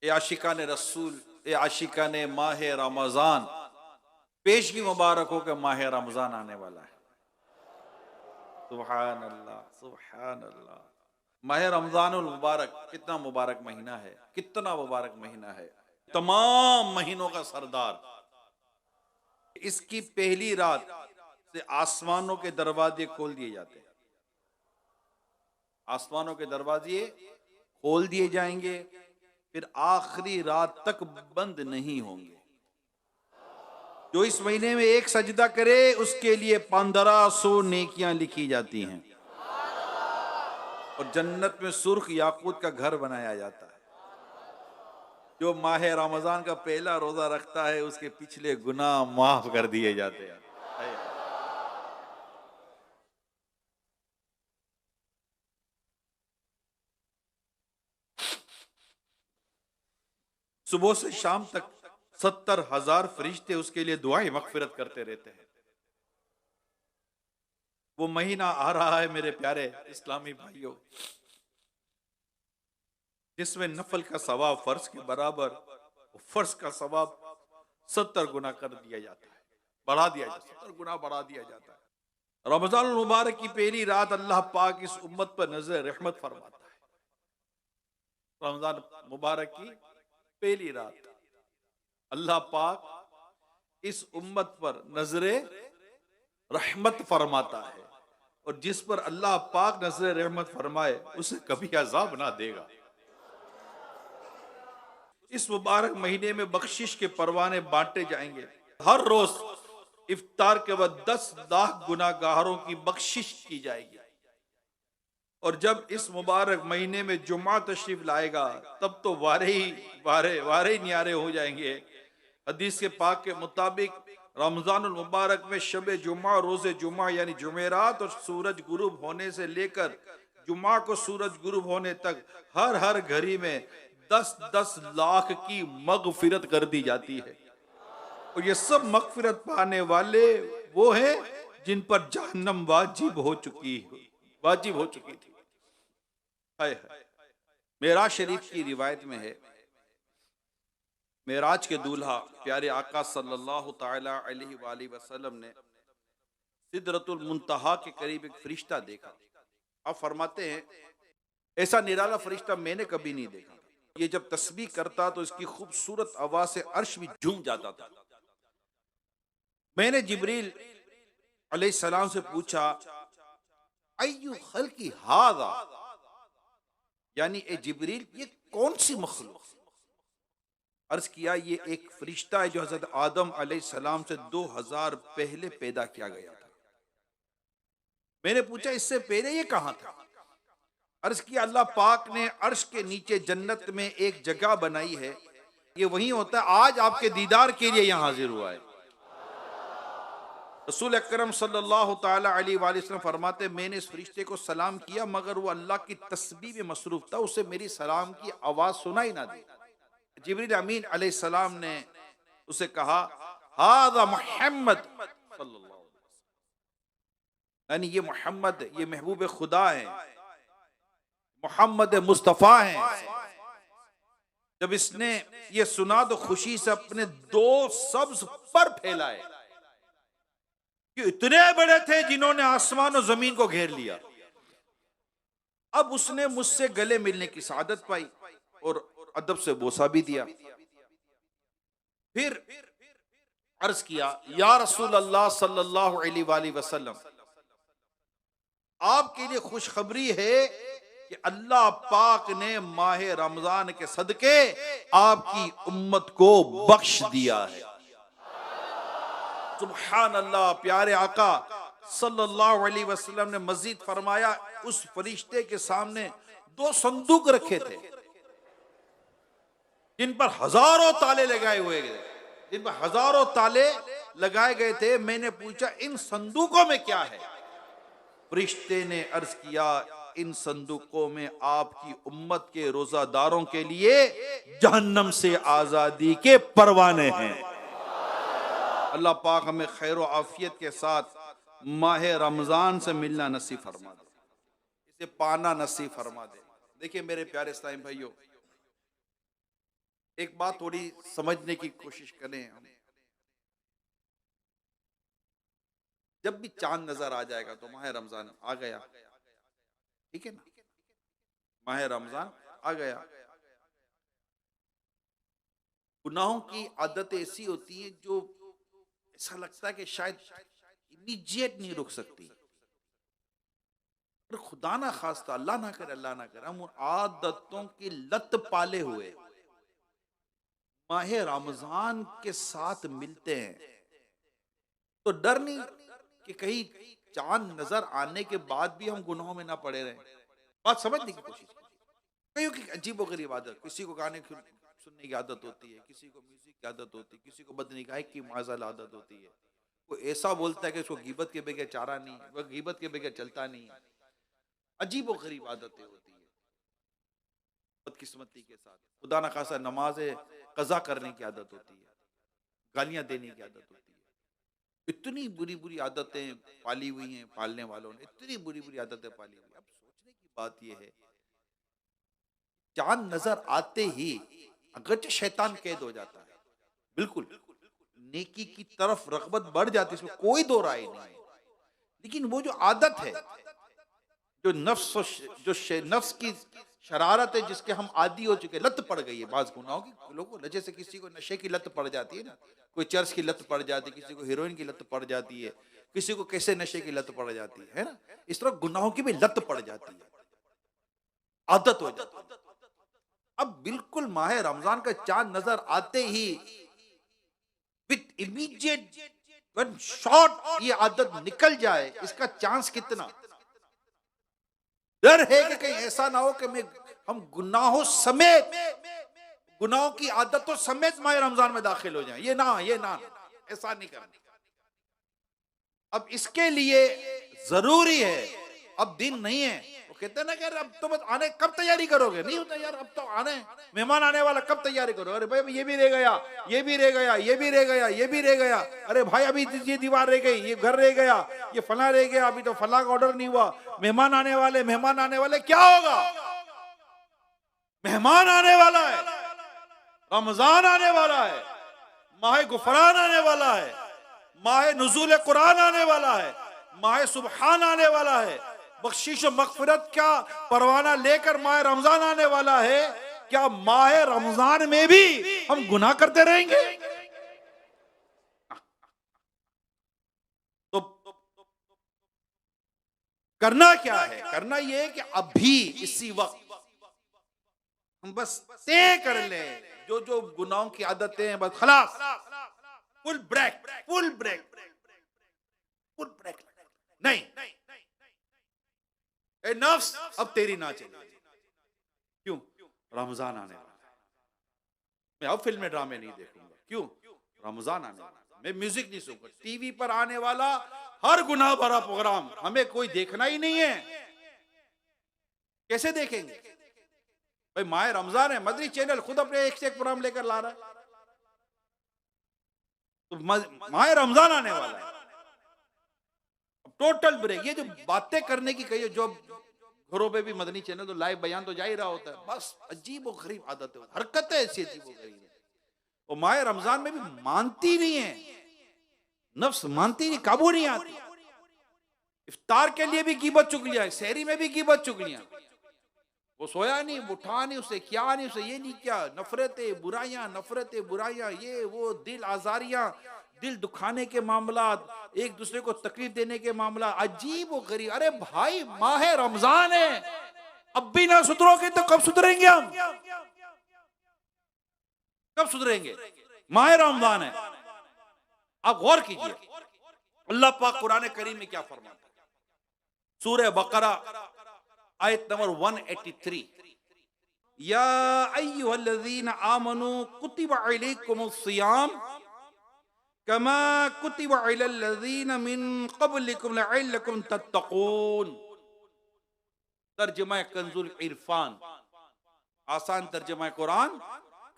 ए आशिकान रसूल, ए आशिकान माह रमज़ान, पेशगी मुबारक हो कि माह रमज़ान आने वाला है। सुभान अल्लाह, सुभान अल्लाह। माह रमज़ानुल मुबारक कितना मुबारक महीना है, कितना मुबारक महीना है, तमाम महीनों का सरदार। इसकी पहली रात से आसमानों के दरवाजे खोल दिए जाते हैं, आसमानों के दरवाजे खोल दिए जाएंगे, फिर आखिरी रात तक बंद नहीं होंगे। जो इस महीने में एक सजदा करे उसके लिए 1500 नेकियां लिखी जाती हैं और जन्नत में सुर्ख याकूत का घर बनाया जाता है। जो माह रमजान का पहला रोजा रखता है उसके पिछले गुनाह माफ कर दिए जाते हैं। सुबह से शाम तक 70,000 फरिश्ते उसके लिए दुआएं मगफिरत करते रहते हैं। वो महीना आ रहा है मेरे प्यारे इस्लामी भाइयों, जिसमें नफल का सवाब फर्ज के बराबर, फर्ज का सवाब 70 गुना कर दिया जाता है, बढ़ा दिया जाता है, 70 गुना बढ़ा दिया जाता है। रमजान मुबारक की पहली रात अल्लाह पाक इस उम्मत पर नजर रहमत फरमाता है। रमजान मुबारक की पहली रात अल्लाह पाक इस उम्मत पर नजरे रहमत फरमाता है, और जिस पर अल्लाह पाक नजरे रहमत फरमाए उसे कभी अजाब ना देगा। इस मुबारक महीने में बख्शिश के परवाने बांटे जाएंगे। हर रोज इफ्तार के बाद 10 लाख गुनाहगारों की बख्शिश की जाएगी। और जब इस मुबारक महीने में जुम्मा तशरीफ लाएगा तब तो वारे ही न्यारे हो जाएंगे। हदीस के पाक के मुताबिक रमजानुल मुबारक में शब जुम्मा, रोजे जुम्मा यानी जुमेरात और सूरज गुरूब होने से लेकर जुम्मा को सूरज गुरूब होने तक हर घड़ी में 10-10 लाख की मगफिरत कर दी जाती है। और ये सब मगफिरत पाने वाले वो हैं जिन पर जहन्नम वाजिब हो चुकी थी। हाय हाय। मेराज शरीफ की रिवायत में है, मेराज के दूल्हा प्यारे आका सल्लल्लाहु ताला अलैहि वसल्लम ने सिदरतुल मुंतहा के करीब एक फरिश्ता देखा। आप फरमाते हैं ऐसा निराला फरिश्ता मैंने कभी नहीं देखा। ये जब तस्बीह करता तो इसकी खूबसूरत आवाज से अर्श भी झूम जाता था। मैंने जिब्रील अलैहिस्सलाम से पूछा, अय्यु खल्की हादा, यानी ए जिब्रील ये कौन सी मखलूक? अर्ज किया ये एक फरिश्ता है जो हजरत आदम अलैहिस्सलाम से 2000 पहले पैदा किया गया था। मैंने पूछा इससे पहले ये कहां था? अर्ज किया अल्लाह पाक ने अर्श के नीचे जन्नत में एक जगह बनाई है, ये वहीं होता है, आज आपके दीदार के लिए यहां हाजिर हुआ है। रसूल अकरम सल्लल्लाहु ताला अलैहि वसल्लम फरमाते मैंने इस फरिश्ते को सलाम किया मगर वो अल्लाह की तस्बीह में मसरूफ था, उसे मेरी सलाम की आवाज सुनाई ना दी। जिब्रील अमीन अलैहिस्सलाम ने उसे कहा, हादा मोहम्मद सल्लल्लाहु अलैहि वसल्लम, यानी ये मोहम्मद, ये महबूब खुदा है, मोहम्मद मुस्तफा है। जब इसने ये सुना तो खुशी से अपने 2 सब्ज पर फैलाए कि इतने बड़े थे जिन्होंने आसमान और जमीन को घेर लिया। अब उसने मुझसे गले मिलने की सआदत पाई और अदब से बोसा भी दिया। फिर अर्ज किया, या रसूल अल्लाह सल्लल्लाहु अलैहि वसल्लम, आपके लिए खुशखबरी है कि अल्लाह पाक ने माह रमजान के सदके आपकी उम्मत को बख्श दिया है। सुभान अल्लाह। प्यारे आका सल्लल्लाहु अलैहि वसल्लम ने मजीद फरमाया, उस फरिश्ते के सामने 2 संदूक रखे थे जिन पर हजारों ताले लगाए गए थे। मैंने पूछा इन संदूकों में क्या है? फरिश्ते ने अर्ज किया, इन संदूकों में आपकी उम्मत के रोजादारों के लिए जहन्नम से आजादी के परवाने हैं। अल्लाह पाक हमें खैर व आफियत के साथ माह रमजान से मिलना नसीब फरमा दे, इसे पाना नसीब फरमा दे। देखिए मेरे प्यारे इस्लामी भाइयों, एक बात थोड़ी समझने की कोशिश करें हम। जब भी चांद नजर आ जाएगा तो माह रमजान आ गया, ठीक है ना, माह रमजान आ गया। गुनाहों की आदतें ऐसी होती हैं जो ऐसा लगता है कि शायद इमीडिएट नहीं रुक सकती। पर खुदा ना खास्ता, अल्लाह ना करे, अल्लाह ना करे, हम उन आदतों की लत पाले हुए माह रमजान के साथ मिलते हैं तो डर नहीं कि कहीं चांद नजर आने के बाद भी हम गुनाहों में ना पड़े रहें। बात समझने की कोशिश कीजिए। कईयों की अजीब गरीब आदत, किसी को गाने सुनने की आदत होती है, किसी को म्यूजिक की आदत होती है, किसी को बदनिगाही की माज़ाल आदत होती है। कोई ऐसा बोलता है कि उसको गीबत के बगैर चारा नहीं, वह गीबत के बगैर चलता नहीं। अजीब गरीब आदतें होती है बदकिस्मती के साथ। खुदा न खासा नमाज कज़ा करने की आदत होती है, गालियां देने की आदत होती है। इतनी बुरी बुरी आदतें पाली हुई हैं, पालने वालों ने इतनी बुरी बुरी आदतें पाली हुई। अब सोचने की बात यह है, चांद नजर आते ही अगरचे शैतान कैद हो जाता है, बिल्कुल नेकी की तरफ रगबत बढ़ जाती है, इसमें कोई दो राय नहीं है। लेकिन वो जो आदत है, जो नफ्स की शरारत है, जिसके हम आदी हो चुके, लत पड़ गई है बाज गुनाहों की लोगों को। जैसे किसी को नशे की लत पड़ जाती है ना, कोई चर्च की लत पड़ जाती है, किसी को हीरोइन की लत पड़ जाती है, किसी को कैसे नशे की लत पड़ जाती है ना, इस तरह गुनाहों की भी लत पड़ जाती है, आदत हो जाती है। अब बिल्कुल माह रमजान का चांद नजर आते ही विथ इमीडिएट वन शॉट ये आदत निकल जाए, इसका चांस कितना। डर है कि कहीं ऐसा ना हो कि हम गुनाहों समेत, गुनाहों की आदतों समेत माह रमजान में दाखिल हो जाएं। ये ना ऐसा नहीं करना। अब इसके लिए जरूरी है, अब दिन नहीं है, वो कहते हैं ना कि अब तो बस आने, कब तैयारी करोगे, नहीं होता यार, अब तो आने, मेहमान आने वाला, कब तैयारी करो। अरे भाई ये भी रह गया, ये भी रह गया, ये भी रह गया, ये भी रह गया, अरे भाई अभी ये दीवार रह गई, ये घर रह गया, ये फला रह गया, अभी तो फला का ऑर्डर नहीं हुआ, मेहमान आने वाले, क्या होगा। मेहमान आने वाला है, रमजान आने वाला है, माह गुफरान आने वाला है, माह नुज़ूल कुरान आने वाला है, माह सुबहान आने वाला है, बख्शिश और मगफिरत का परवाना लेकर माह रमजान आने वाला है। क्या माह रमजान में भी हम गुनाह करते रहेंगे? तो करना क्या है? करना यह है कि अभी इसी वक्त हम बस तय कर ले, जो जो गुनाहों की आदतें हैं, बस खलास, full brake, full brake, full brake. नहीं, ए नफ्स अब तेरी ना चले। क्यों? रमजान आने वाला है, मैं अब फिल्में ड्रामे नहीं देखूंगा। क्यों? रमजान आने वाला है, मैं म्यूजिक नहीं सुनूंगा। टीवी पर आने वाला हर गुनाह भरा प्रोग्राम हमें कोई देखना ही नहीं है, कैसे देखेंगे भाई? माह रमजान है, मदनी चैनल खुद अपने एक से एक प्रोग्राम लेकर ला रहा है, तो माह रमजान आने वाला है, टोटल ब्रेक। ये जो बातें करने की कही, जो घरों पे भी मदनी चैनल तो लाइव बयान तो जा ही रहा होता है, बस अजीब और गरीब आदतें, हरकतें ऐसी अजीब और गरीब है। और माह रमजान में भी मानती नहीं है, नफ्स मानती नहीं, काबू नहीं आती। इफ्तार के लिए भी गिबत चुगलियां, सहरी में भी गिबत चुगलियां, वो सोया नहीं, वो उठा नहीं, उसे क्या नहीं, उसे ये नहीं क्या, नफरतें बुराइयां, ये वो दिल आजारियां, दिल दुखाने के मामला, एक दूसरे को तकलीफ देने के मामला, अजीब और गरीब। अरे भाई माह रमजान है, अब भी ना सुधरोगे तो कब सुधरेंगे हम? कब सुधरेंगे? माह रमजान है। आप गौर कीजिए, अल्लाह पाक कुरान करीम में क्या फरमाता है, सूरह बकरा आयत नंबर 183, या अय्युहल्लज़ीना आमनू कुतिबा अलैकुमुस सियाम कमा कुतिबा अलल्लज़ीना मिन क़ब्लिकुम लअल्लकुम तत्तक़ून। तर्जुमा कंजुल इरफान, आसान तर्जुमा कुरान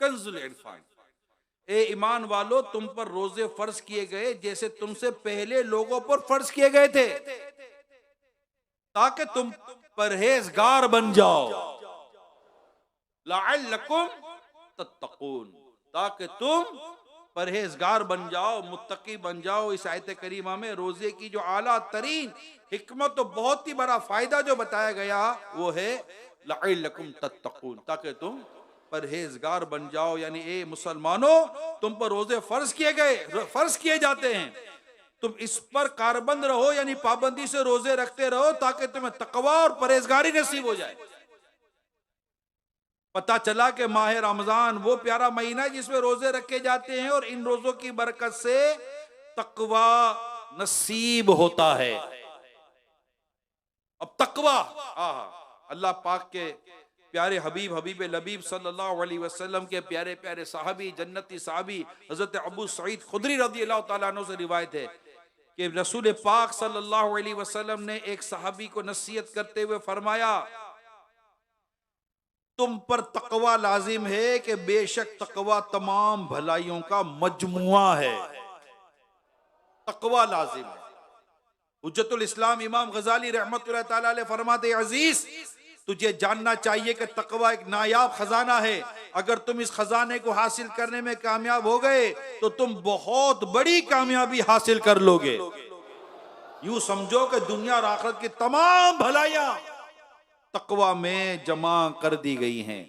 कंजुल इरफान। ए ईमान वालो, तुम पर रोजे फर्ज किए गए जैसे तुमसे पहले लोगों पर फर्ज किए गए थे, ताकि तुम परहेजगार बन जाओ। लअल्लकुम तत्तकून, ताकि तुम परहेजगार बन जाओ, मुत्तकी बन जाओ। इस आयत करीमा में रोजे की जो आला तरीन हिकमत, तो बहुत ही बड़ा फायदा जो बताया गया वो है लअल्लकुम तत्तकून, ताकि तुम परहेजगार बन जाओ। यानी ए मुसलमानों, तुम पर रोजे फर्ज किए जाते हैं, तुम इस पर कारबंद रहो, यानी पाबंदी से रोजे रखते रहो, ताकि तुम्हें तकवा और परहेजगारी नसीब हो जाए। पता चला कि माह रमजान वो प्यारा महीना है जिसमें रोजे रखे जाते हैं, और इन रोजों की बरकत से तकवा नसीब होता है। अब तकवा, अल्लाह पाक के प्यारे हबीब लबीब सल्लल्लाहु अलैहि वसल्लम के प्यारे प्यारे साहबी, जन्नती साहबी हजरत अबू सईद खुदरी रज़ियल्लाहु ताला अन्हु से रिवायत है कि रसूल पाक सल्लल्लाहु अलैहि वसल्लम ने एक साहबी को नसीहत करते हुए फरमाया, तुम पर तकवा लाजिम है कि बेशक तकवा तमाम भलाइयों का मजमुआ है। तकवा लाजिम है। हुज्जतुल इस्लाम इमाम गजाली रहमतुल्लाह ताला अलैह फरमाते, अजीज तुझे जानना चाहिए कि तकवा एक नायाब खजाना है। अगर तुम इस खजाने को हासिल करने में कामयाब हो गए तो तुम बहुत बड़ी कामयाबी हासिल कर लोगे। यूं समझो कि दुनिया और आखिरत की तमाम भलाइयां तकवा में जमा कर दी गई हैं।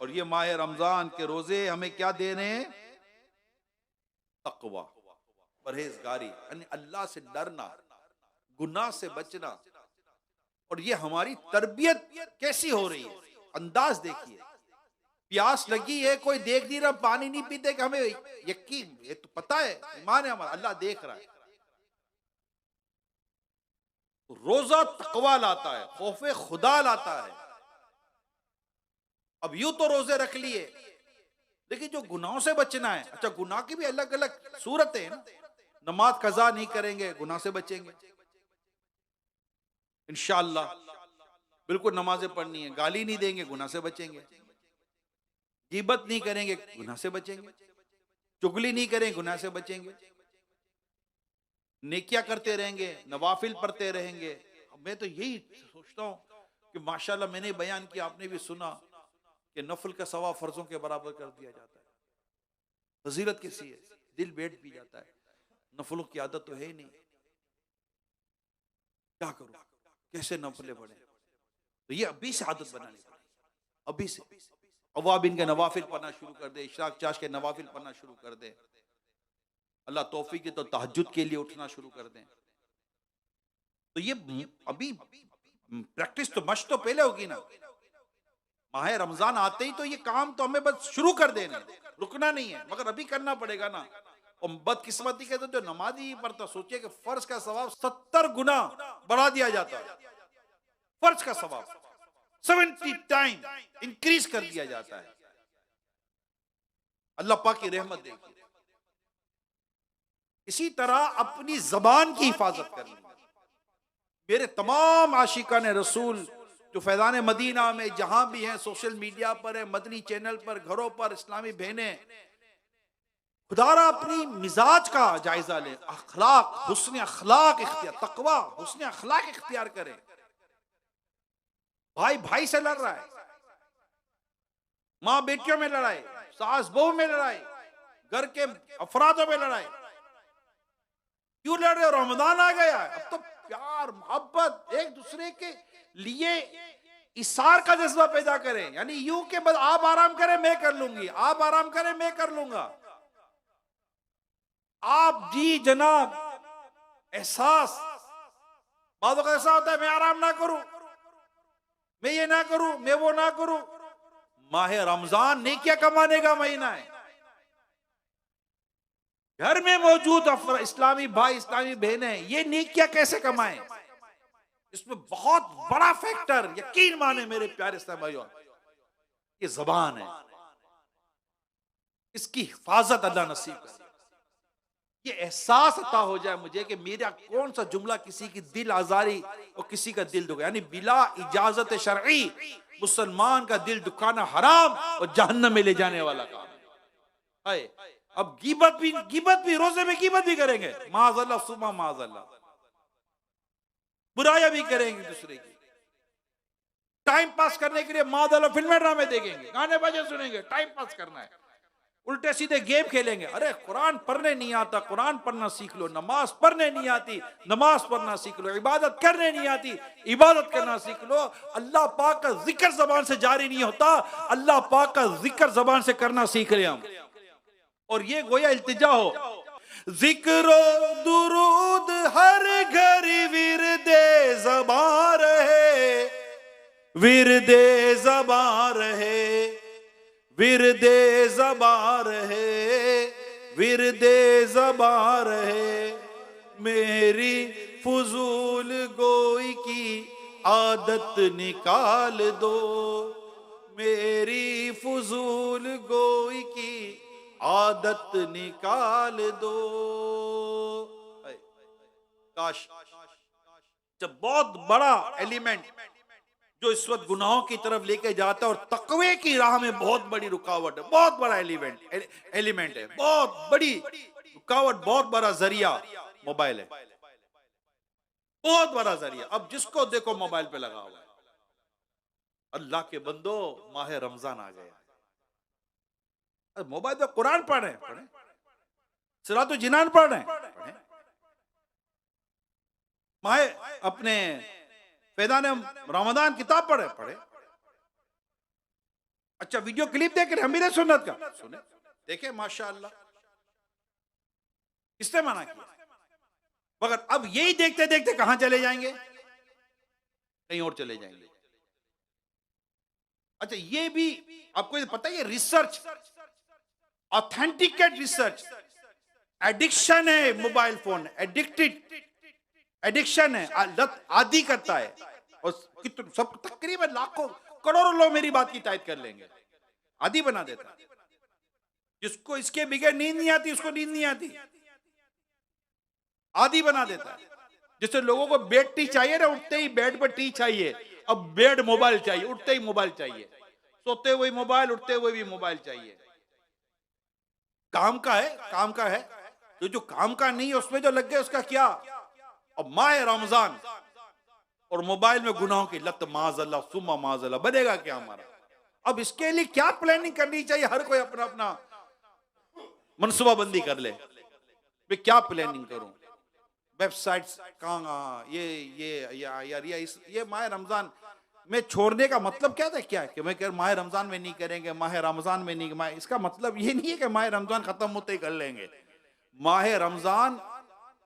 और ये माह रमजान के रोजे हमें क्या दे रहे हैं? तकवा, परहेजगारी, यानी अल्लाह से डरना, गुनाह से बचना। और ये हमारी तरबियत कैसी हो रही है, अंदाज देखिए। प्यास लगी है, कोई देख नहीं रहा, पानी नहीं पीते, कि हमें यकीन, ये तो पता है, ईमान है हमारा, अल्लाह देख रहा है। रोजा तकवा लाता है, खौफे खुदा लाता है। अब यूं तो रोजे रख लिए, लेकिन जो गुनाहों से बचना है, अच्छा गुनाह की भी अलग अलग सूरतें हैं ना। नमाज कज़ा नहीं करेंगे, गुनाह से बचेंगे इंशाअल्लाह। बिल्कुल नमाजें पढ़नी है, गाली नहीं देंगे, गुनाह से बचेंगे। गीबत नहीं करेंगे, गुनाह से बचेंगे। चुगली नहीं करेंगे, गुनाह से बचेंगे। नेकियां करते रहेंगे, नवाफिल पढ़ते रहेंगे। मैं तो यही सोचता हूं कि माशाल्लाह, मैंने बयान किया, आपने भी सुना कि नफल का सवाब फर्जों के बराबर कर दिया जाता है। फजीलत कैसी है, दिल बैठ भी जाता है। नफलों की आदत तो है ही नहीं, क्या करूं, कैसे नफले पढ़े? तो ये अभी से आदत बनानी पड़ेगी, अभी से। अवाबिन के नवाफिल पढ़ना शुरू कर दे, इशराक चाश के नवाफिल पढ़ना शुरू कर दे। अल्लाह तौफीक की तो तहज्जुद के लिए उठना शुरू कर दें। तो ये अभी प्रैक्टिस तो, मश तो पहले होगी ना। माह रमजान आते ही तो ये काम तो हमें बस शुरू कर देना, रुकना नहीं है, मगर अभी करना पड़ेगा ना। और बदकिस्मती के तो जो नमाजी पढ़ता, सोचिए कि फर्ज का सवाब 70 गुना बढ़ा दिया जाता है। फर्ज का सवाब 70 टाइम इंक्रीज कर दिया जाता है। अल्लाह पाक की रहमत देखिए। इसी तरह अपनी जबान की हिफाजत करनी। मेरे तमाम आशिकान रसूल जो फैजान मदीना में जहां भी हैं, सोशल मीडिया पर है, मदनी चैनल पर, घरों पर, इस्लामी बहनें, खुदारा अपनी मिजाज का जायजा ले। अखलाक, हुस्न अखलाक इख्तियार, तकवा हुस्न अखलाक इख्तियार करें। भाई भाई से लड़ रहा है, माँ बेटियों में लड़ाई, सास बहू में लड़ाई, घर के अफरादों में लड़ाई, क्यों लड़ रहे हो? रमजान आ गया है, अब तो प्यार मोहब्बत एक दूसरे के लिए इसार का जज्बा पैदा करें। यानी यूं के बाद आप आराम करें मैं कर लूंगी, आप आराम करें मैं कर लूंगा। आप जी जनाब एहसास, बातों का ऐसा होता है, मैं आराम ना करूं, मैं ये ना करूं, मैं वो ना करूं। माह रमजान नेकियां कमाने का महीना है। घर में मौजूद इस्लामी भाई, इस्लामी बहनें, ये नेकियां कैसे कमाएं? इसमें बहुत बड़ा फैक्टर, यकीन माने मेरे प्यारे इस्लामी भाइयों, ये जबान है। इसकी हिफाजत अल्लाह नसीब करे। ये एहसास अता हो जाए मुझे कि मेरा कौन सा जुमला किसी की दिल आजारी और किसी का दिल दुखा, यानी बिला इजाजत शरई मुसलमान का दिल दुखाना हराम और जहन्नम में ले जाने वाला काम है। अब गीबत भी रोजे में गीबत भी करेंगे, माज़अल्लाह सुमा माज़अल्लाह, बुराया भी करेंगे दूसरे की, टाइम पास करने के लिए मादल फिल्में ड्रामे देखेंगे, गाने बजे सुनेंगे, टाइम पास करना है, उल्टे सीधे गेम खेलेंगे। अरे कुरान पढ़ने नहीं आता, कुरान पढ़ना सीख लो। नमाज पढ़ने नहीं आती, नमाज पढ़ना सीख लो। इबादत करने नहीं आती, इबादत करना सीख लो। अल्लाह पाक का जिक्र जबान से जारी नहीं होता, अल्लाह पाक का जिक्र जबान से करना सीख ले हम। और ये गोया इल्तिजा हो, जिक्र दुरूद हर घड़ी विरदे ज़बां रहे, विरदे ज़बां रहे, विरदे ज़बां रहे, विरदे ज़बां रहे। मेरी फजूल गोई की आदत निकाल दो, मेरी फजूल गोई की आदत निकाल दो। काश जब बहुत बड़ा एलिमेंट जो इस वक्त गुनाहों की तरफ लेके जाता है और तकवे की राह में बहुत बड़ी रुकावट है, बहुत बड़ा एलिमेंट है, बहुत बड़ी रुकावट, बहुत बड़ा जरिया मोबाइल है, बहुत बड़ा जरिया। अब जिसको देखो मोबाइल पे लगा हुआ है। अल्लाह के बंदो, माह रमजान आ गया, मोबाइल पे कुरान पढ़े, सिरातुल जिनान पढ़े, माहे अपने फैज़ान रमजान किताब पढ़े। अच्छा वीडियो क्लिप देख रहे, अमीर सुन्नत का सुने, देखे माशाअल्लाह, किसने मना किया? मगर अब यही देखते देखते कहां चले जाएंगे? कहीं और चले जाएंगे। अच्छा ये भी आपको पता है, रिसर्च, ऑथेंटिकेट रिसर्च, एडिक्शन है मोबाइल फोन, एडिक्शन है, लत आदि करता है। और कितने सब तकरीबन लाखों करोड़ों लोग मेरी बात की तायद कर लेंगे, आदि बना देता है। जिसको इसके बगैर नींद नहीं आती, उसको नींद नहीं आती, आदि बना देता है। जिससे लोगों को बेड टी चाहिए ना, उठते ही बेड पर टी चाहिए, अब बेड मोबाइल चाहिए, उठते ही मोबाइल चाहिए, सोते हुए मोबाइल, उठते हुए भी मोबाइल चाहिए। काम का है, काम का है, जो काम का नहीं है उसमें जो लग गए उसका क्या। अब माह रमजान और मोबाइल में गुनाहों की लत, माज़अल्लाह सुम्मा माज़अल्लाह, बनेगा क्या हमारा? अब इसके लिए क्या प्लानिंग करनी चाहिए? हर कोई अपना अपना मनसूबाबंदी कर ले, मैं क्या प्लानिंग करूं, वेबसाइट्स कहाँ, ये माह रमजान में छोड़ने का मतलब क्या था? क्या है कि मैं कह माह रमजान में नहीं करेंगे, माह रमजान में नहीं, इसका मतलब ये नहीं है कि माह रमजान खत्म होते ही कर लेंगे। माह रमजान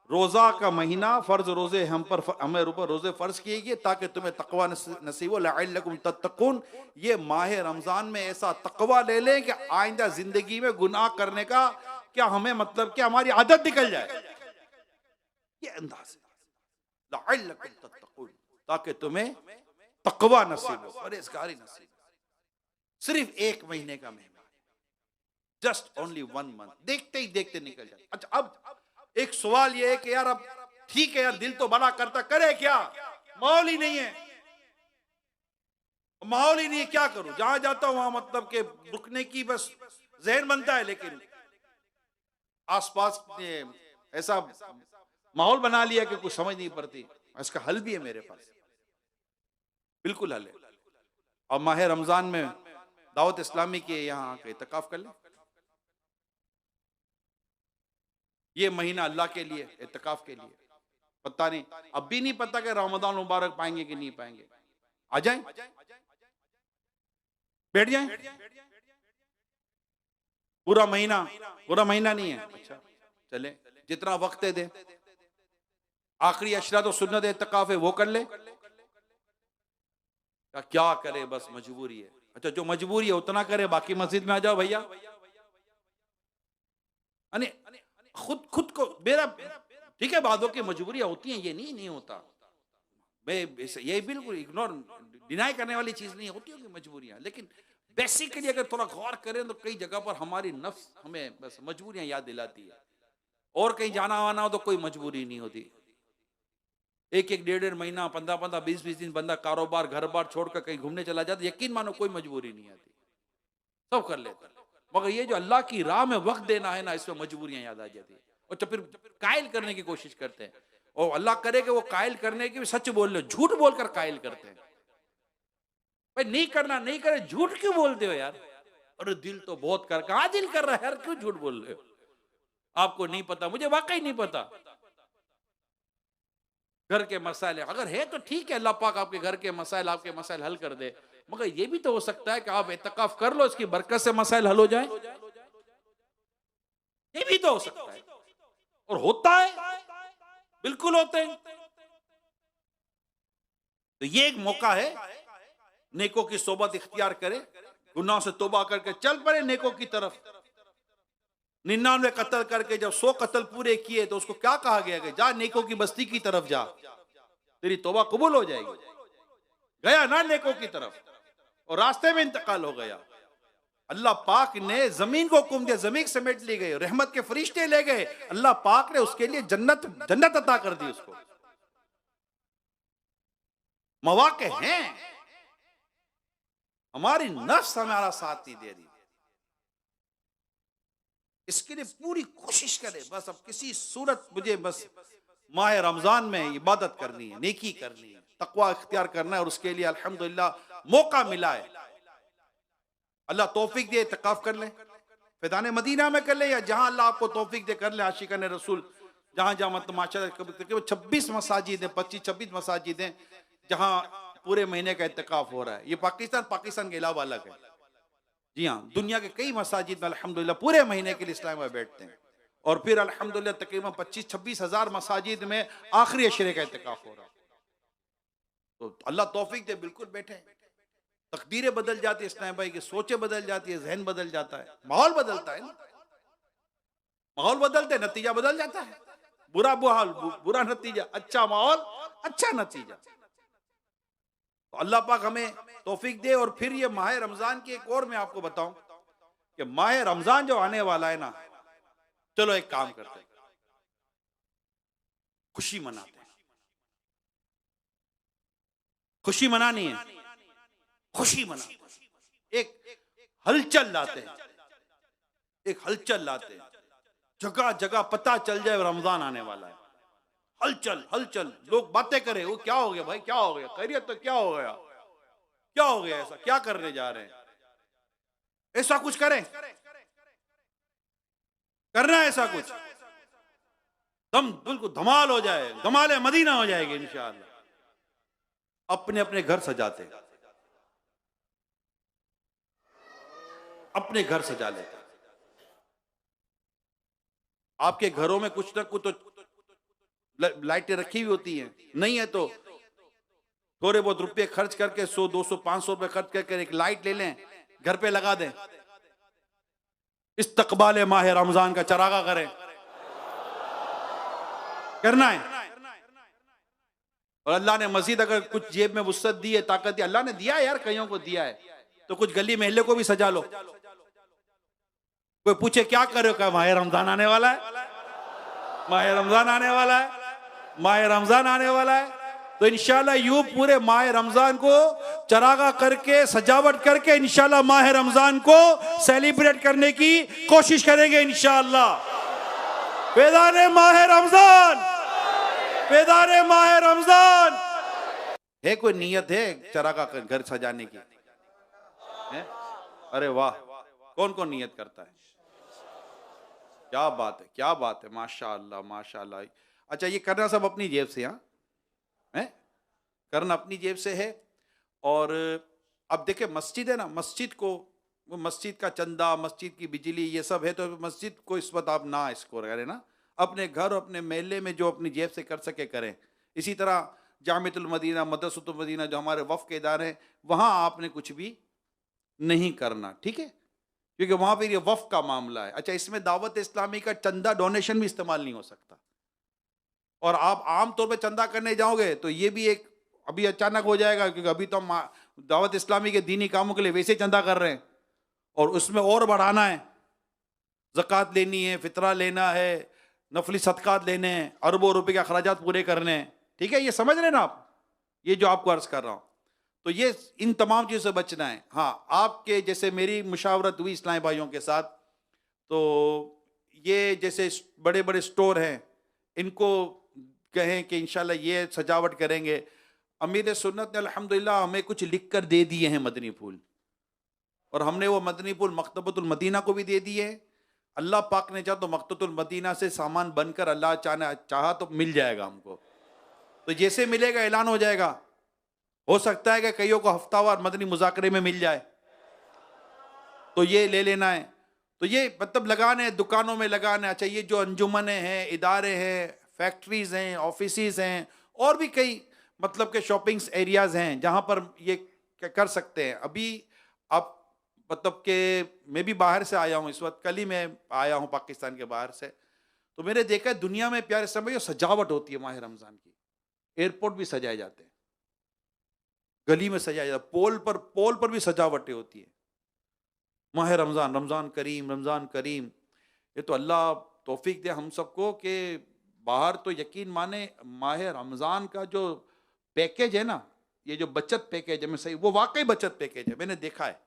रोजा का महीना, फर्ज रोजे हम पर, हमें ऊपर रोजे फर्ज किए गए ताकि तुम्हें तकवा नसीब हो, लअल्लकुम तत्तकून। ये माह रमजान में ऐसा तकवा ले लें कि आइंदा जिंदगी में गुनाह करने का क्या हमें मतलब क्या हमारी आदत निकल जाए, ये अंदाज, लअल्लकुम तत्तकून, ताकि तुम्हें तकवा नसीब हो, परहेजगारी नसीब। सिर्फ 1 महीने का महीना, जस्ट ओनली 1 मंथ, देखते ही देखते निकल जाए। अच्छा अब एक सवाल ये है कि यार अब ठीक है यार, दिल तो बड़ा करता, करे क्या? माहौल ही नहीं है, माहौल ही नहीं है, क्या करूं? जहां जाता हूं वहां मतलब के रुकने की बस जहन बनता है, लेकिन आसपास ने ऐसा माहौल बना लिया कि कुछ समझ नहीं पड़ती। इसका हल भी है मेरे पास, बिल्कुल हल है। और माह रमजान में दावत इस्लामी के यहाँ के इत्तिकाफ कर ले, ये महीना अल्लाह के लिए, इत्तिकाफ के लिए। पता नहीं, अब भी नहीं पता कि रमजान मुबारक पाएंगे कि नहीं पाएंगे। आ जाएं, बैठ जाएं, पूरा महीना नहीं है। अच्छा चले, जितना वक्त दे, आखिरी अशरा तो सुन्नत इत्तिकाफ है, वो कर ले। क्या करे, बस मजबूरी है। अच्छा जो मजबूरी है उतना करे, बाकी मस्जिद में आ जाओ भैया। खुद को मेरा ठीक है, बातों की मजबूरियां होती हैं, ये नहीं होता, मैं ये बिल्कुल इग्नोर डिनाई करने वाली चीज नहीं होती होगी मजबूरियां, लेकिन बेसिकली अगर थोड़ा गौर करें तो कई जगह पर हमारी नफ्स हमें बस मजबूरियां याद दिलाती है। और कहीं जाना आना हो तो कोई मजबूरी नहीं होती। एक 1.5 महीना, 15 20 दिन बंदा कारोबार घर बार छोड़कर कहीं घूमने चला जाता, यकीन मानो कोई मजबूरी नहीं आती, सब कर लेता। मगर ये जो अल्लाह की राह में वक्त देना है ना, इसमें मजबूरियां याद आ जाती है। और तो फिर कायल करने की कोशिश करते हैं, और अल्लाह करे कि वो कायल करने की सच बोल ले, झूठ बोलकर कायल करते हैं। भाई नहीं करना, नहीं करे, झूठ क्यों बोलते हो यार? अरे दिल तो बहुत कर, कहां दिल कर रहा है यार, क्यों झूठ बोल रहे हो? आपको नहीं पता, मुझे वाकई नहीं पता। घर के मसाइल अगर है तो ठीक है, अल्लाह पाक आपके घर के मसाइल हल कर दे, मगर ये भी तो हो सकता है कि आप एतकाफ कर लो, इसकी बरकत से मसाइल हल हो जाए, ये भी तो हो सकता है। और होता है, बिल्कुल होते हैं। तो ये एक मौका है, नेकों की सोबत इख्तियार करे, गुनाह से तौबा करके चल पड़े नेकों की तरफ। 99 कत्ल करके जब 100 कत्ल पूरे किए तो उसको क्या कहा गया कि जा नेकों की बस्ती की तरफ जा, तेरी तौबा कबूल हो जाएगी। गया ना नेकों की तरफ और रास्ते में इंतकाल हो गया। अल्लाह पाक ने जमीन को हुक्म दिया, जमीन समेट ली गई, रहमत के फरिश्ते ले गए, अल्लाह पाक ने उसके लिए जन्नत अता कर दी उसको। मौके हैं, हमारी नफ्स हमारा साथ नहीं दे रही, इसके लिए पूरी कोशिश करें। बस अब किसी सूरत मुझे बस माह रमजान में इबादत करनी है, नेकी करनी है, तकवा इख्तियार करना है, और उसके लिए अल्हम्दुलिल्लाह मौका मिला है। अल्लाह तौफीक दे, इत्तिकाफ कर ले, फैदान मदीना में कर ले, या जहां अल्लाह आपको तौफीक दे कर ले। आशिकान रसूल जहां जहां मतलब माशाअल्लाह 26 मसाजिद हैं, 25-26 मसाजिद हैं जहां पूरे महीने का इत्तिकाफ हो रहा है। ये पाकिस्तान के अलावा अलग है। जी हाँ, दुनिया के कई मसाजिद में अल्हम्दुलिल्लाह पूरे महीने के लिए इस्लाम में बैठते हैं। और फिर अल्हम्दुलिल्लाह तकरीबन 25-26 हजार मसाजिद में आखिरी अशरे का इत्तिकाफ हो रहा है। तो अल्लाह तौफीक दे, बिल्कुल बैठे। तकदीरें बदल जाती है इस्लाम भाई की, सोचें बदल जाती है, जहन बदल जाता है, माहौल बदलता है ना। माहौल बदलते नतीजा बदल जाता है। बुरा माहौल बुरा नतीजा, अच्छा माहौल अच्छा नतीजा। तो अल्लाह पाक हमें तौफीक दे। और फिर ये माह रमजान की एक और मैं आपको बताऊं कि माह रमजान जो आने वाला है ना, चलो एक काम करते हैं, खुशी मनाते हैं। खुशी मनानी है, खुशी मनाते हैं, एक हलचल लाते हैं, एक हलचल लाते हैं, जगह जगह पता चल जाए रमजान आने वाला है। हलचल हलचल, लोग बातें करें, वो क्या हो गया भाई, क्या हो गया, खैरियत तो क्या हो गया, क्या हो गया, ऐसा क्या करने जा रहे हैं, ऐसा कुछ करें, करना है ऐसा कुछ, दम बिल्कुल धमाल हो जाए, धमाल मदीना हो जाएगी इंशाअल्लाह। अपने अपने घर सजाते, अपने घर सजा लेते। आपके घरों में कुछ ना कुछ तो लाइटें रखी हुई होती हैं, नहीं है तो थोड़े बहुत रुपए खर्च करके 100, 200, 500 रुपए खर्च करके एक लाइट ले लें, घर पे लगा दें, इस्तकबाल माह रमजान का चरागा करें, करना है। और अल्लाह ने मजीद अगर कुछ जेब में वुसअत दी है, ताकत दी, अल्लाह ने दिया है यार, कईयों को दिया है, तो कुछ गली महल्ले को भी सजा लो। कोई पूछे क्या कर रहे हो, क्या माह रमजान आने वाला है, माह रमजान आने वाला है, माह रमजान आने वाला है। तो इंशाल्लाह यूं पूरे माह रमजान को चरागा करके, सजावट करके इंशाल्लाह माह रमजान को सेलिब्रेट करने की कोशिश करेंगे इंशाल्लाह। फैज़ान माह रमजान, फैज़ान माह रमजान। है कोई नियत है चरागा घर सजाने की है? अरे वाह, कौन कौन नियत करता है? क्या बात है, क्या बात है, माशाअल्लाह माशाअल्लाह। अच्छा, ये करना सब अपनी जेब से, हाँ है, करना अपनी जेब से है। और अब देखिए मस्जिद है ना, मस्जिद को, वो मस्जिद का चंदा, मस्जिद की बिजली, ये सब है, तो मस्जिद को इस वक्त आप ना इसको करें ना, अपने घर अपने महल्ले में जो अपनी जेब से कर सके करें। इसी तरह जामिअतुल मदीना, मदरसतुल मदीना जो हमारे वफ़ के इदारे हैं, वहाँ आपने कुछ भी नहीं करना, ठीक है, क्योंकि वहाँ पर ये वफ़ का मामला है। अच्छा, इसमें दावत इस्लामी का चंदा डोनेशन भी इस्तेमाल नहीं हो सकता। और आप आम तौर पे चंदा करने जाओगे तो ये भी एक अभी अचानक हो जाएगा, क्योंकि अभी तो हम दावत इस्लामी के दीनी कामों के लिए वैसे चंदा कर रहे हैं, और उसमें और बढ़ाना है, ज़कात लेनी है, फितरा लेना है, नफली सदकात लेने हैं, अरबों रुपए के अखराजात पूरे करने हैं, ठीक है, ये समझ रहे ना आप, ये जो आपको अर्ज कर रहा हूँ। तो ये इन तमाम चीज़ों से बचना है। हाँ, आपके जैसे मेरी मुशावरत हुई इस्लामी भाइयों के साथ, तो ये जैसे बड़े बड़े स्टोर हैं, इनको कहें कि इंशाल्लाह ये सजावट करेंगे। अमीर सुन्नत ने अल्हम्दुलिल्लाह हमें कुछ लिख कर दे दिए हैं मदनी फूल, और हमने वो मदनी फूल मकतबतुल मदीना को भी दे दिए। अल्लाह पाक ने चाहा तो मकतबतुल मदीना से सामान बनकर अल्लाह चाहा तो मिल जाएगा हमको, तो जैसे मिलेगा ऐलान हो जाएगा। हो सकता है कि कईयों को हफ्तावार मदनी मुज़ाकरे में मिल जाए, तो ये ले लेना है। तो ये मतलब लगाने हैं, दुकानों में लगाना। अच्छा, ये जो अंजुमने हैं, इदारे हैं, फैक्ट्रीज हैं, ऑफिसेज हैं, और भी कई मतलब के शॉपिंग एरियाज हैं जहां पर ये कर सकते हैं। अभी आप मतलब के मैं भी बाहर से आया हूं, इस वक्त कल ही मैं आया हूं पाकिस्तान के बाहर से, तो मैंने देखा है दुनिया में प्यारे समय सजावट होती है माह रमजान की। एयरपोर्ट भी सजाए जाते हैं, गली में सजाया जाता है, पोल पर भी सजावटें होती है। माह रमजान, रमजान करीम, रमजान करीम। ये तो अल्लाह तौफीक दे हम सबको कि बाहर तो यकीन माने माह रमजान का जो पैकेज है ना, ये जो बचत पैकेज है, मैं सही, वो वाकई बचत पैकेज है। मैंने देखा है,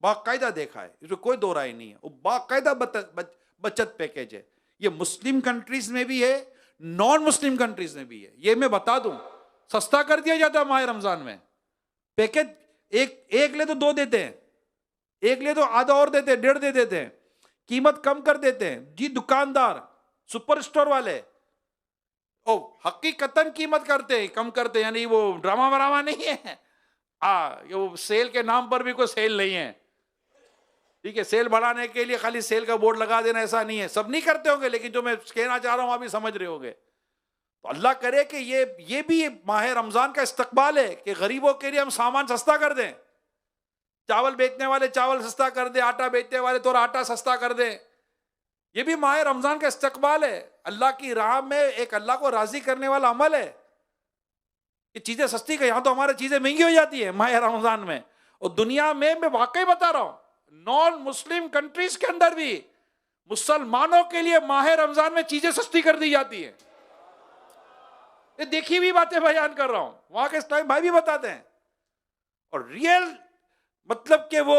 बाकायदा देखा है, इसमें कोई दो राय नहीं है। वो बाकायदा बचत पैकेज है। ये मुस्लिम कंट्रीज में भी है, नॉन मुस्लिम कंट्रीज में भी है। ये मैं बता दूं, सस्ता कर दिया जाता है माह रमजान में। पैकेज एक ले तो दो देते हैं, एक ले तो आधा और देते हैं, डेढ़ दे देते हैं, कीमत कम कर देते हैं जी। दुकानदार, सुपर स्टोर वाले ओ हकीकतन कीमत करते हैं, कम करते हैं, यानी वो ड्रामा वरामा नहीं है। वो सेल के नाम पर भी कोई सेल नहीं है, ठीक है। सेल बढ़ाने के लिए खाली सेल का बोर्ड लगा देना, ऐसा नहीं है। सब नहीं करते होंगे, लेकिन जो मैं कहना चाह रहा हूं आप भी समझ रहे होंगे। तो अल्लाह करे कि ये भी माह रमजान का इस्तकबाल है कि गरीबों के लिए हम सामान सस्ता कर दें। चावल बेचने वाले चावल सस्ता कर दे, आटा बेचने वाले थोड़ा आटा सस्ता कर दे। ये भी माह रमजान का इस्तकबाल है। अल्लाह की राह में एक अल्लाह को राजी करने वाला अमल है कि चीजें सस्ती कर। यहां तो हमारी चीजें महंगी हो जाती है माह रमजान में, और दुनिया में मैं वाकई बता रहा हूं, नॉन मुस्लिम कंट्रीज के अंदर भी मुसलमानों के लिए माह रमजान में चीजें सस्ती कर दी जाती है। ये देखी हुई बातें बयान कर रहा हूं, वहां के इस्लामी भाई भी बताते हैं। और रियल मतलब कि वो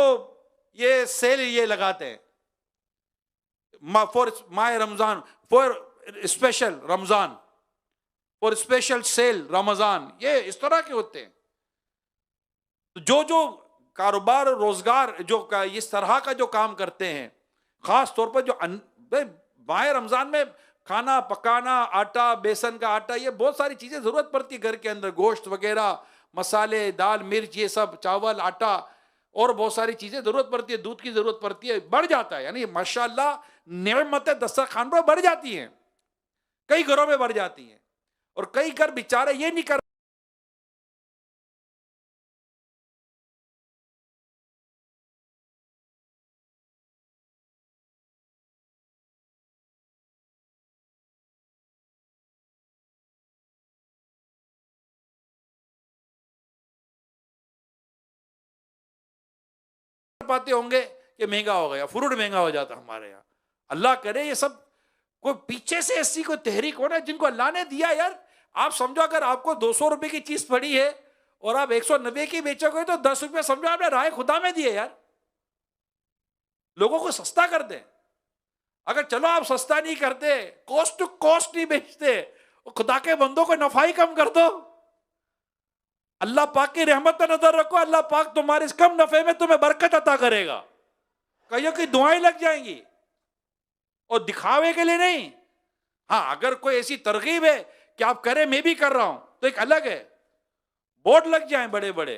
ये सेल ये लगाते हैं फॉर माह Ramzan, for special Ramzan, for special sale Ramzan, ये इस तरह के होते हैं। तो जो कारोबार रोजगार जो इस तरह का जो काम करते हैं, खास तौर पर जो माह रमजान में खाना पकाना, आटा, बेसन का आटा, ये बहुत सारी चीजें जरूरत पड़ती है घर के अंदर, गोश्त वगैरह, मसाले, दाल, मिर्च, ये सब, चावल, आटा, और बहुत सारी चीजें जरूरत पड़ती है, दूध की जरूरत पड़ती है, बढ़ जाता है। यानी माशाअल्लाह नेमतें दस्तरखान पर बढ़ जाती हैं, कई घरों में बढ़ जाती हैं। और कई घर बेचारे ये नहीं कर पाते होंगे कि महंगा हो गया, फ्रूट महंगा हो जाता हमारे यहाँ। अल्लाह करे ये सब कोई पीछे से ऐसी कोई तहरीक हो ना जिनको अल्लाह ने दिया। यार आप समझो, अगर आपको 200 रुपए की चीज पड़ी है और आप 190 की बेचोगे तो 10 रुपए समझो आपने राय खुदा में दिए। यार लोगों को सस्ता कर दे। अगर चलो आप सस्ता नहीं करते, कॉस्ट टू कॉस्ट नहीं बेचते, खुदा के बंदों को नफा ही कम कर दो। अल्लाह पाक की रहमत पर नजर रखो, अल्लाह पाक तुम्हारे इस कम नफे में तुम्हें बरकत अता करेगा। कईयों की दुआएं लग जाएंगी, और दिखावे के लिए नहीं। हाँ, अगर कोई ऐसी तरगीब है कि आप करें, मैं भी कर रहा हूं, तो एक अलग है, बोर्ड लग जाए बड़े बड़े।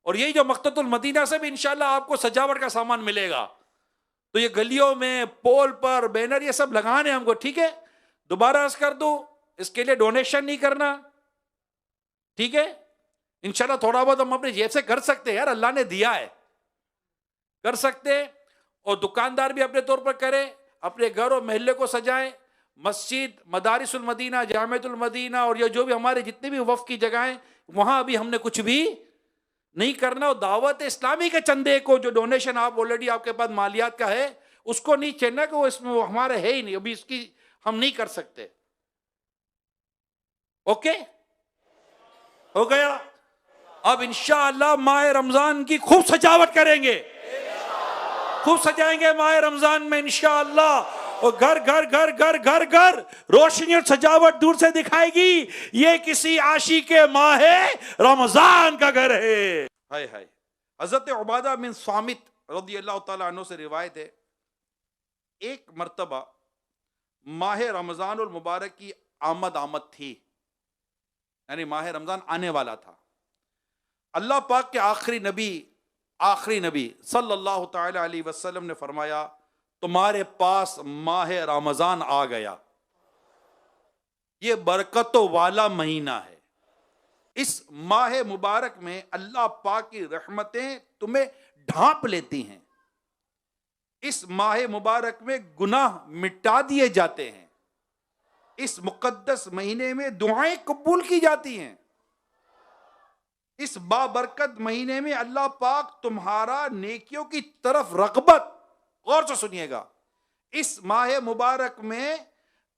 और यही जो मकतबतुल मदीना से भी इंशाल्लाह आपको सजावट का सामान मिलेगा। तो ये गलियों में, पोल पर, बैनर, ये सब लगाने हमको, ठीक है। दोबारा अर्ज कर दूं, इसके लिए डोनेशन नहीं करना, ठीक है। इंशाल्लाह थोड़ा बहुत हम अपने जेब से कर सकते हैं, यार अल्लाह ने दिया है, कर सकते हैं। और दुकानदार भी अपने तौर पर करे, अपने घर और महल्ले को सजाएं। मस्जिद, मदारिसुल मदीना, जामिअतुल मदीना, और ये जो भी हमारे जितने भी वक्फ की जगहें, वहां अभी हमने कुछ भी नहीं करना। और दावत इस्लामी के चंदे को, जो डोनेशन आप ऑलरेडी आपके पास मालियात का है, उसको नहीं छेड़ना कि वो इसमें वो हमारे है ही नहीं, अभी इसकी हम नहीं कर सकते। ओके, हो गया। अब इंशाअल्लाह माह रमजान की खूब सजावट करेंगे, खूब सजाएंगे माह रमजान में इंशाअल्लाह। और घर घर घर घर घर घर रोशनी और सजावट दूर से दिखाएगी, ये किसी आशी के माह रमजान का घर है। हाय हाय। हजरत उबादा बिन सामित रज़ी अल्लाह ताला अन्हु से रिवायत है, एक मर्तबा माह रमजान उल मुबारक की आमद थी, यानी माह रमजान आने वाला था। अल्लाह पाक के आखिरी नबी सल्लल्लाहु ताला अलैहि वसल्लम ने फरमाया, तुम्हारे पास माह रमजान आ गया, ये बरकतों वाला महीना है। इस माह मुबारक में अल्लाह पाक की रहमतें तुम्हें ढांप लेती हैं। इस माह मुबारक में गुनाह मिटा दिए जाते हैं। इस मुकद्दस महीने में दुआएं कबूल की जाती हैं। इस बाबरकत महीने में अल्लाह पाक तुम्हारा नेकियों की तरफ रग़बत, गौर से सुनिएगा, इस माह मुबारक में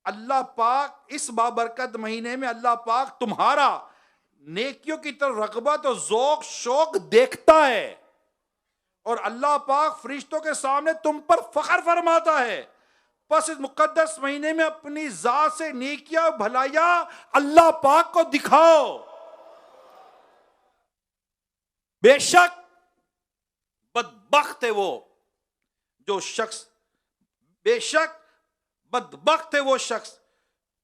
अल्लाह पाक, इस बाबरकत महीने में अल्लाह पाक तुम्हारा नेकियों की तरफ रग़बत और ज़ौक़ शौक देखता है, और अल्लाह पाक फरिश्तों के सामने तुम पर फख्र फरमाता है। बस इस मुकद्दस महीने में अपनी ज़ात से नेकियां भलाइयां अल्लाह पाक को दिखाओ। बेशक बदबख्त है वो जो शख्स, बेशक बदबख्त है वो शख्स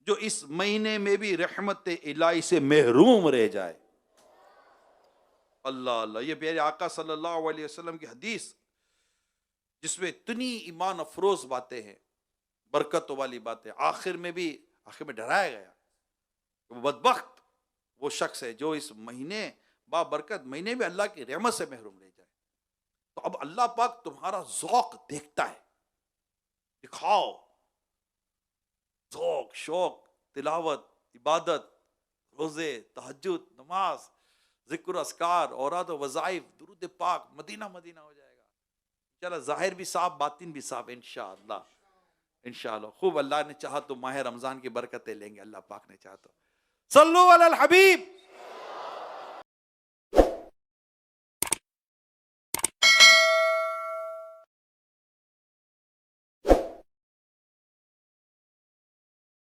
जो इस महीने में भी रहमत इलाही से महरूम रह जाए। अल्लाह अल्लाह। ये प्यारे आका सल्लल्लाहु अलैहि वसल्लम की हदीस, जिसमें इतनी ईमान अफरोज बातें हैं, बरकतों वाली बातें, आखिर में डराया गया, वो बदबख्त वो शख्स है जो इस महीने बाबरकत महीने में अल्लाह की रहमत से महरूम रह जाए। तो अब अल्लाह पाक तुम्हारा ज़ौक़ देखता है, दिखाओ ज़ौक़ शौक, तिलावत, इबादत, रोज़े, तहज्जुद, नमाज, ज़िक्र, अस्कार, औरात व वज़ाइफ, दुरूद पाक, मदीना मदीना हो जाएगा इंशाअल्लाह। ज़ाहिर भी साफ, बातिन भी साफ इंशाअल्लाह। इंशाअल्लाह खूब अल्लाह ने चाहा तो माह रमज़ान की बरकतें लेंगे, अल्लाह पाक ने चाहा तो। सल्लु अलल हबीब।